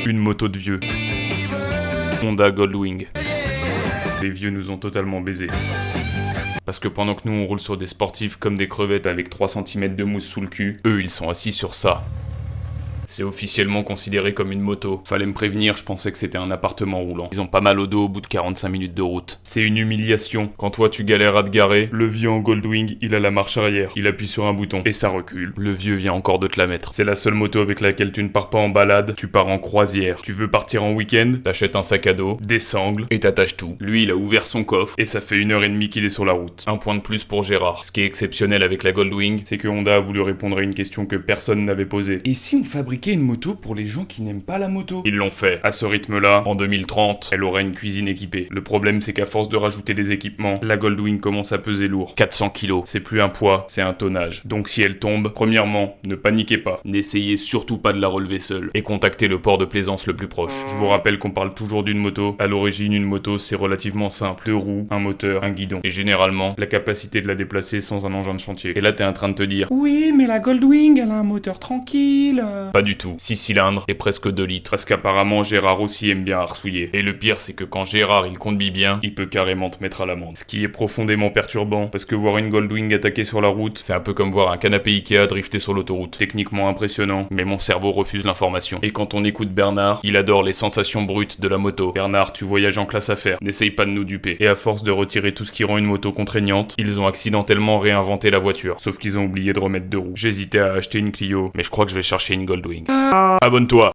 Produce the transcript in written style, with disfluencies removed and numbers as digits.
Une moto de vieux. Honda Goldwing. Les vieux nous ont totalement baisés. Parce que pendant que nous on roule sur des sportifs comme des crevettes avec 3 cm de mousse sous le cul, eux ils sont assis sur ça. C'est officiellement considéré comme une moto. Fallait me prévenir, je pensais que c'était un appartement roulant. Ils ont pas mal au dos au bout de 45 minutes de route. C'est une humiliation. Quand toi tu galères à te garer, le vieux en Goldwing, il a la marche arrière. Il appuie sur un bouton et ça recule. Le vieux vient encore de te la mettre. C'est la seule moto avec laquelle tu ne pars pas en balade, tu pars en croisière. Tu veux partir en week-end, t'achètes un sac à dos, des sangles et t'attaches tout. Lui, il a ouvert son coffre et ça fait 1h30 qu'il est sur la route. Un point de plus pour Gérard. Ce qui est exceptionnel avec la Goldwing, c'est que Honda a voulu répondre à une question que personne n'avait posée. Et si on fabriquait une moto pour les gens qui n'aiment pas la moto? Ils l'ont fait. À ce rythme-là, en 2030, elle aura une cuisine équipée. Le problème, c'est qu'à force de rajouter des équipements, la Goldwing commence à peser lourd. 400 kilos, c'est plus un poids, c'est un tonnage. Donc si elle tombe, premièrement, ne paniquez pas. N'essayez surtout pas de la relever seule. Et contactez le port de plaisance le plus proche. Je vous rappelle qu'on parle toujours d'une moto. À l'origine, une moto, c'est relativement simple. 2 roues, un moteur, un guidon. Et généralement, la capacité de la déplacer sans un engin de chantier. Et là, t'es en train de te dire, Oui, mais la Goldwing, elle a un moteur tranquille. pas du tout. 6 cylindres et presque 2 litres. Parce qu'apparemment Gérard aussi aime bien arsouiller. Et le pire c'est que quand Gérard il conduit bien, il peut carrément te mettre à l'amende. Ce qui est profondément perturbant. Parce que voir une Goldwing attaquer sur la route, c'est un peu comme voir un canapé Ikea drifter sur l'autoroute. Techniquement impressionnant, mais mon cerveau refuse l'information. Et quand on écoute Bernard, il adore les sensations brutes de la moto. Bernard, tu voyages en classe affaires. N'essaye pas de nous duper. Et à force de retirer tout ce qui rend une moto contraignante, ils ont accidentellement réinventé la voiture. Sauf qu'ils ont oublié de remettre 2 roues. J'hésitais à acheter une Clio, mais je crois que je vais chercher une Goldwing. Abonne-toi.